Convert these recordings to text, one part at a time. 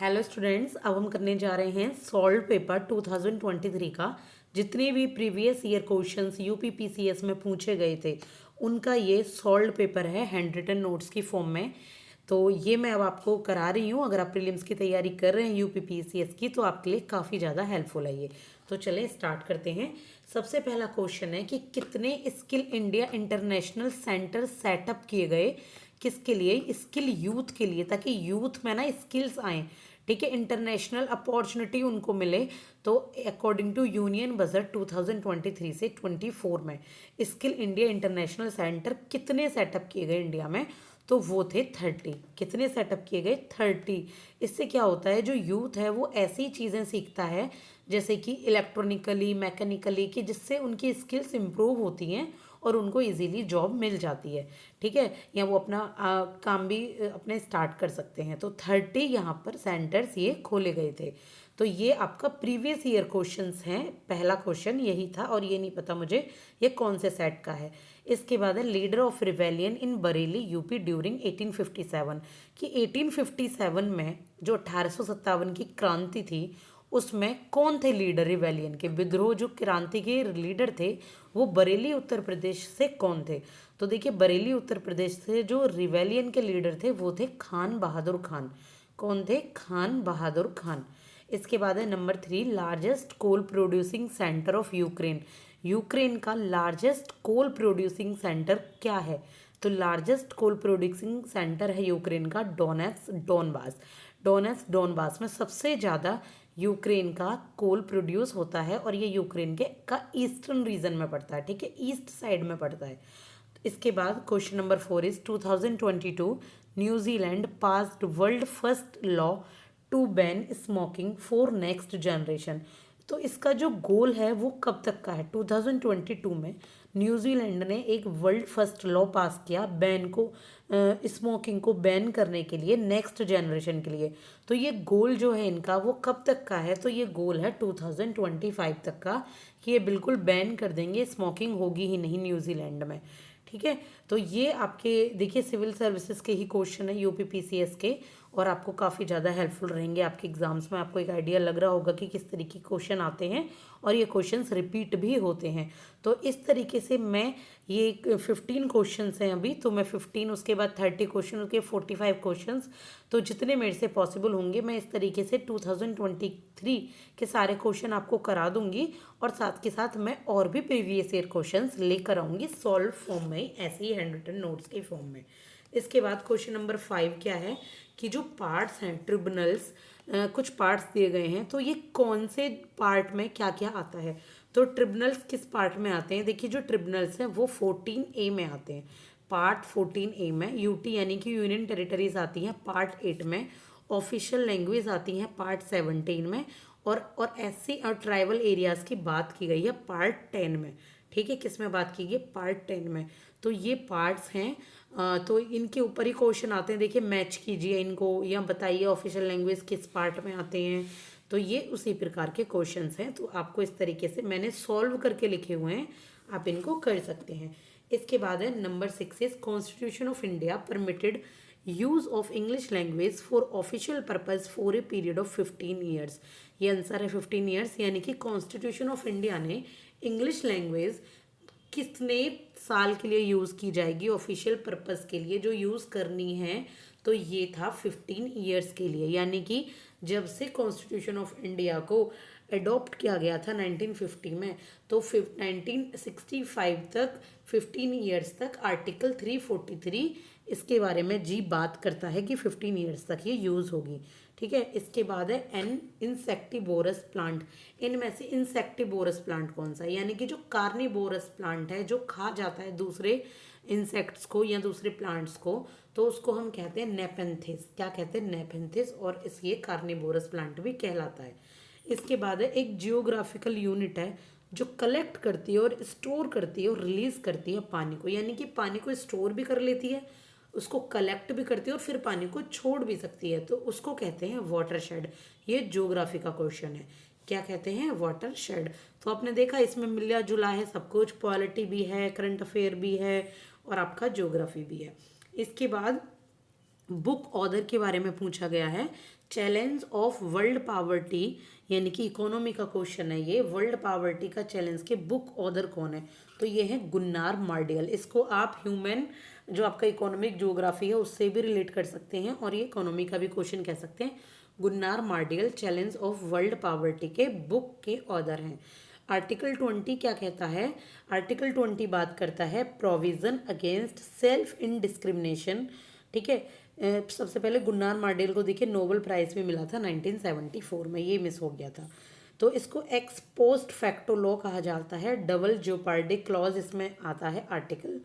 Hello students, अब हम करने जा रहे हैं सॉल्व पेपर 2023 का। जितने भी प्रीवियस ईयर क्वेश्चंस यूपीपीसीएस में पूछे गए थे उनका ये सॉल्व पेपर है हैंड रिटन नोट्स की फॉर्म में। तो ये मैं अब आपको करा रही हूँ। अगर आप प्रीलिम्स की तैयारी कर रहे हैं यूपीपीसीएस की तो आपके लिए काफ़ी ज़्यादा हेल्पफुल है ये। तो चलें स्टार्ट करते हैं। सबसे पहला क्वेश्चन है कि कितने skill India international centre setup किए गए, किसके लिए? स्किल यूथ के लिए, ताकि यूथ में ना स्किल्स आए, ठीक है, इंटरनेशनल अपॉर्चुनिटी उनको मिले। तो अकॉर्डिंग टू यूनियन बजट 2023 से 24 में स्किल इंडिया इंटरनेशनल सेंटर कितने सेटअप किए गए इंडिया में? तो वो थे 30। कितने सेटअप किए गए? 30। इससे क्या होता है, जो यूथ है वो ऐसी चीज़ें सीखता है जैसे कि इलेक्ट्रॉनिकली, मैकेनिकली, कि जिससे उनकी स्किल्स इंप्रूव होती हैं और उनको इजीली जॉब मिल जाती है, ठीक है, या वो अपना काम भी अपने स्टार्ट कर सकते हैं। तो 30 यहाँ पर सेंटर्स ये खोले गए थे। तो ये आपका प्रीवियस ईयर क्वेश्चंस हैं। पहला क्वेश्चन यही था और ये नहीं पता मुझे ये कौन से सेट का है। इसके बाद है leader of rebellion in Bareilly UP during 1857, कि 1857 में जो 1857 की क्रांति थी उसमें कौन थे लीडर रिवेलियन के? विद्रोह जो क्रांति के लीडर थे वो बरेली उत्तर प्रदेश से कौन थे? तो देखिए, बरेली उत्तर प्रदेश से जो रिवेलियन के लीडर थे वो थे खान बहादुर खान। कौन थे? खान बहादुर खान। इसके बाद है number 3, largest coal producing centre of Ukraine. Ukraine का लार्जेस्ट कोल प्रोड्यूसिंग सेंटर क्या है? तो लार्जेस्ट कोल प्रोड्यूसिंग सेंटर है यूक्रेन का डोनेट्स डोनबास। डोनेट्स डोनबास में सबसे ज़्यादा यूक्रेन का कोल प्रोड्यूस होता है और ये यूक्रेन के का ईस्टर्न रीजन में पड़ता है, ठीक है, ईस्ट साइड में पड़ता है। इसके बाद question number 4 is 2022 New Zealand passed world first law to ban smoking for next generation. तो इसका जो गोल है वो कब तक का है? 2022 में न्यूजीलैंड ने एक वर्ल्ड फर्स्ट लॉ पास किया बैन को, स्मोकिंग को बैन करने के लिए नेक्स्ट जनरेशन के लिए। तो ये गोल जो है इनका वो कब तक का है? तो ये गोल है 2025 तक का, कि ये बिल्कुल बैन कर देंगे, स्मोकिंग होगी ही नहीं न्यूजीलैंड में, ठीक है। तो ये आपके देखिए सिविल सर्विसेज के ही क्वेश्चन है यूपीपीसीएस के, और आपको काफ़ी ज़्यादा हेल्पफुल रहेंगे आपके एग्जाम्स में। आपको एक आइडिया लग रहा होगा कि किस तरीके के क्वेश्चन आते हैं और ये क्वेश्चंस रिपीट भी होते हैं। तो इस तरीके से मैं ये 15 क्वेश्चंस हैं अभी, तो मैं 15, उसके बाद 30 क्वेश्चन, उसके 45 क्वेश्चंस, तो जितने मेरे से पॉसिबल होंगे मैं इस तरीके से 2023 के सारे क्वेश्चन आपको करा दूंगी, और साथ के साथ मैं और भी प्रीवियस ईयर क्वेश्चंस लेकर आऊँगी सॉल्व फॉर्म में, ऐसे ही हैंड रिटन नोट्स के फॉर्म में। इसके बाद क्वेश्चन नंबर 5 क्या है कि जो पार्ट्स हैं ट्रिब्यूनल्स, कुछ पार्ट्स दिए गए हैं, तो ये कौन से पार्ट में क्या क्या आता है? तो ट्रिब्यूनल्स किस पार्ट में आते हैं? देखिए, जो ट्रिब्यूनल्स हैं वो 14A में आते हैं। पार्ट 14A में यूटी यानी कि यूनियन टेरिटरीज आती हैं पार्ट 8 में, ऑफिशियल लैंग्वेज आती हैं पार्ट 17 में, और एससी और ट्राइबल एरियाज़ की बात की गई है पार्ट 10 में, ठीक है। किस में बात की गई? पार्ट 10 में। तो ये पार्ट्स हैं, तो इनके ऊपर ही क्वेश्चन आते हैं। देखिए, मैच कीजिए इनको या बताइए ऑफिशियल लैंग्वेज किस पार्ट में आते हैं। तो ये उसी प्रकार के क्वेश्चंस हैं। तो आपको इस तरीके से मैंने सॉल्व करके लिखे हुए हैं, आप इनको कर सकते हैं। इसके बाद है number 6 is constitution of India permitted use of English language for official purpose for a period of 15 years. ये आंसर है 15 ईयर्स, यानी कि कॉन्स्टिट्यूशन ऑफ इंडिया ने इंग्लिश लैंग्वेज कितने साल के लिए यूज़ की जाएगी ऑफिशियल पर्पस के लिए जो यूज़ करनी है? तो ये था 15 ईयर्स के लिए, यानी कि जब से कॉन्स्टिट्यूशन ऑफ इंडिया को अडॉप्ट किया गया था 1950 में, तो 1965 तक 15 ईयर्स तक आर्टिकल 343 इसके बारे में जी बात करता है कि 15 ईयर्स तक ये यूज़ होगी, ठीक है। इसके बाद है एन इंसेक्टिवोरस प्लांट। इनमें से इंसेक्टिवोरस प्लांट कौन सा है? यानी कि जो कार्निवोरस प्लांट है, जो खा जाता है दूसरे इंसेक्ट्स को या दूसरे प्लांट्स को, तो उसको हम कहते हैं नेपेंथिस। क्या कहते हैं? नेपेंथिस। और इस ये कार्निवोरस प्लांट भी कहलाता है। इसके बाद है एक जियोग्राफिकल यूनिट है जो कलेक्ट करती है और स्टोर करती है और रिलीज करती है पानी को, यानी कि पानी को स्टोर भी कर लेती है, उसको कलेक्ट भी करती है और फिर पानी को छोड़ भी सकती है, तो उसको कहते हैं वाटर शेड। ये ज्योग्राफी का क्वेश्चन है। क्या कहते हैं? Water shade. तो आपने देखा इसमें मिला जुला है सब कुछ, पॉलिटी भी है, करंट अफेयर भी है और आपका ज्योग्राफी भी है। इसके बाद बुक ऑथर के बारे में पूछा गया है चैलेंज ऑफ वर्ल्ड पावर्टी, यानी कि इकोनॉमी का क्वेश्चन है ये, वर्ल्ड पावर्टी का चैलेंज के बुक ऑथर कौन है? तो ये है गुन्नार मार्डियल। इसको आप ह्यूमन जो आपका इकोनॉमिक ज्योग्राफी है उससे भी रिलेट कर सकते हैं और ये इकोनॉमी का भी क्वेश्चन कह सकते हैं। Gunnar Myrdal challenge of world poverty के बुक के ऑथर हैं। आर्टिकल 20 क्या कहता है? आर्टिकल 20 बात करता है provision against self in discrimination. ठीक है, सबसे पहले गुन्नार मार्डेल को देखिए नोबेल प्राइज भी मिला था 1974 में, ये मिस हो गया था। तो इसको एक्स पोस्ट फैक्टो लॉ कहा जाता है। डबल जोपार्डिक क्लॉज इसमें आता है आर्टिकल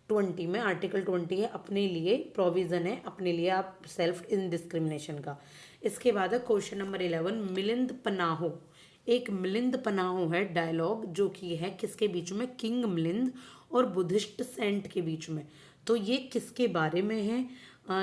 20 में। आर्टिकल 20 है अपने लिए, प्रोविज़न है अपने लिए आप सेल्फ इन डिस्क्रिमिनेशन का। इसके बाद है क्वेश्चन नंबर 11, मिलिंद पनाहो। एक मिलिंद पनाहो है डायलॉग जो कि है किसके बीच में? किंग मिलिंद और बुद्धिस्ट सेंट के बीच में। तो ये किसके बारे में है?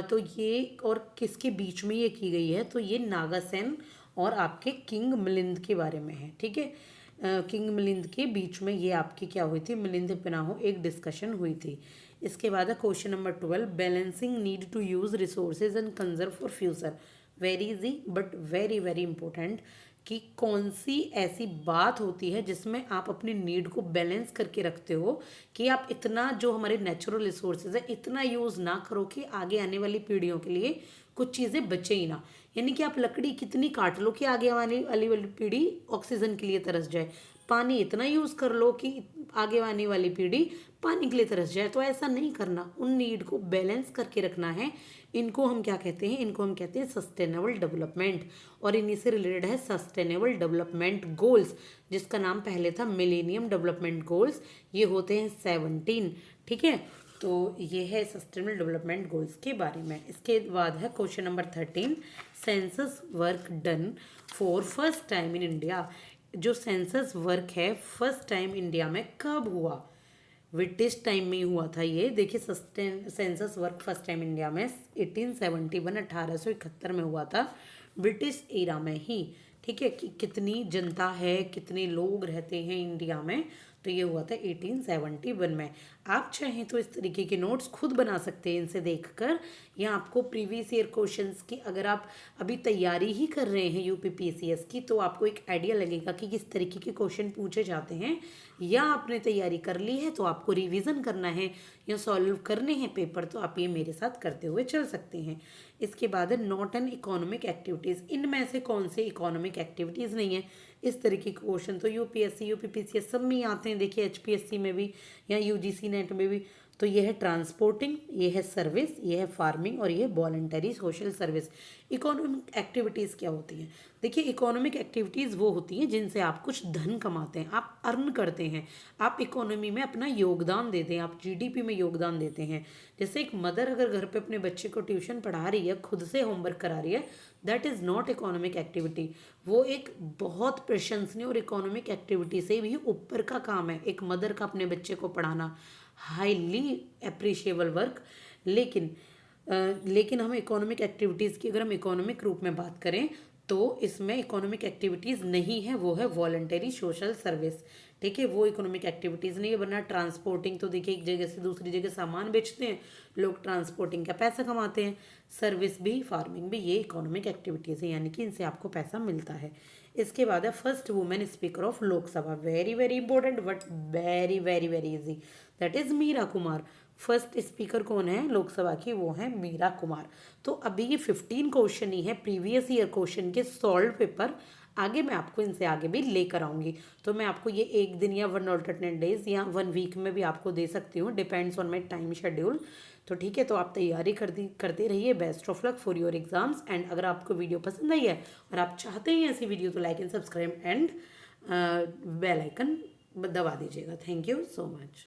तो ये और किसके बीच में ये की गई है? तो ये नागासेन और आपके किंग मिलिंद के बारे में है। ठीक है, किंग मिलिंद के बीच में ये आपकी क्या हुई थी? मिलिंद पनाहो एक डिस्कशन हुई थी। इसके बाद है question number 12, balancing need to use resources and conserve for future. Very easy but very very important कि कौन सी ऐसी बात होती है जिसमें आप अपनी नीड को बैलेंस करके रखते हो कि आप इतना जो हमारे नेचुरल रिसोर्सेज है इतना यूज़ ना करो कि आगे आने वाली पीढ़ियों के लिए कुछ चीज़ें बचे ही ना। यानी कि आप लकड़ी कितनी काट लो कि आगे आने वाली पीढ़ी ऑक्सीजन के लिए तरस जाए, पानी इतना यूज़ कर लो कि आगे आने वाली पीढ़ी पानी के लिए तरस जाए। तो ऐसा नहीं करना, उन नीड को बैलेंस करके रखना है। इनको हम क्या कहते हैं? इनको हम कहते हैं सस्टेनेबल डेवलपमेंट। और इन्हीं से रिलेटेड है सस्टेनेबल डेवलपमेंट गोल्स, जिसका नाम पहले था मिलेनियम डेवलपमेंट गोल्स। ये होते हैं 17। ठीक है, तो ये है सस्टेनेबल डेवलपमेंट गोल्स के बारे में। इसके बाद है question number 13, census work done for first time in India. जो सेंसस वर्क है फर्स्ट टाइम इंडिया में कब हुआ? ब्रिटिश टाइम में ही हुआ था ये। देखिए census work first time India में 1871 1871 में हुआ था, ब्रिटिश एरा में ही। ठीक है, कि कितनी जनता है, कितने लोग रहते हैं इंडिया में, तो ये हुआ था 1871 में। आप चाहें तो इस तरीके के नोट्स खुद बना सकते हैं इनसे देखकर, या आपको प्रीवियस ईयर क्वेश्चंस की अगर आप अभी तैयारी ही कर रहे हैं यूपीपीसीएस की, तो आपको एक आइडिया लगेगा कि किस तरीके के क्वेश्चन पूछे जाते हैं। या आपने तैयारी कर ली है तो आपको रिवीजन करना है या सॉल्व करने हैं पेपर, तो आप ये मेरे साथ करते हुए चल सकते हैं। इसके बाद है नॉट एन इकोनॉमिक एक्टिविटीज़। इनमें से कौन से इकोनॉमिक एक्टिविटीज़ नहीं है? इस तरीके के क्वेश्चन तो यूपीएससी यूपीपीसीएस सब में ही आते हैं। देखिए एचपीएससी में भी या यूजीसी नेट में भी। तो ये है ट्रांसपोर्टिंग, ये है सर्विस, ये है फार्मिंग और ये है voluntary social service. Economic activities क्या होती हैं? देखिए इकोनॉमिक एक्टिविटीज़ वो होती हैं जिनसे आप कुछ धन कमाते हैं, आप अर्न करते हैं, आप इकोनॉमी में अपना योगदान देते हैं, आप जीडीपी में योगदान देते हैं। जैसे एक मदर अगर घर पे अपने बच्चे को ट्यूशन पढ़ा रही है, खुद से होमवर्क करा रही है, that is not economic activity. वो एक बहुत प्रशंसनीय और इकोनॉमिक एक्टिविटी से भी ऊपर का काम है एक मदर का अपने बच्चे को पढ़ाना, हाईली अप्रिशिएबल वर्क। लेकिन हम इकोनॉमिक एक्टिविटीज़ की अगर हम इकोनॉमिक रूप में बात करें तो इसमें इकोनॉमिक एक्टिविटीज़ नहीं है, वो है वॉलंटरी सोशल सर्विस। ठीक है, वो इकोनॉमिक एक्टिविटीज़ नहीं है। वरना ट्रांसपोर्टिंग तो देखिए एक जगह से दूसरी जगह सामान बेचते हैं लोग, ट्रांसपोर्टिंग का पैसा कमाते हैं। सर्विस भी, फार्मिंग भी, ये इकोनॉमिक एक्टिविटीज़ है, यानी कि इनसे आपको पैसा मिलता है। इसके बाद है first women speaker of Lok Sabha. Very very important but very very very easy, that is Meera Kumar. First speaker कौन है लोकसभा की? वो है मीरा कुमार। तो अभी ये 15 क्वेश्चन ही है प्रीवियस ईयर क्वेश्चन के सॉल्व पेपर। आगे मैं आपको इनसे आगे भी लेकर आऊँगी। तो मैं आपको ये एक दिन या 1 अल्टरनेट डेज या 1 वीक में भी आपको दे सकती हूँ, depends on my time schedule. तो ठीक है, तो आप तैयारी करते रहिए। Best of luck for your exams. And अगर आपको वीडियो पसंद आई है और आप चाहते हैं ऐसी वीडियो तो like and subscribe and bell icon दबा दीजिएगा। Thank you so much.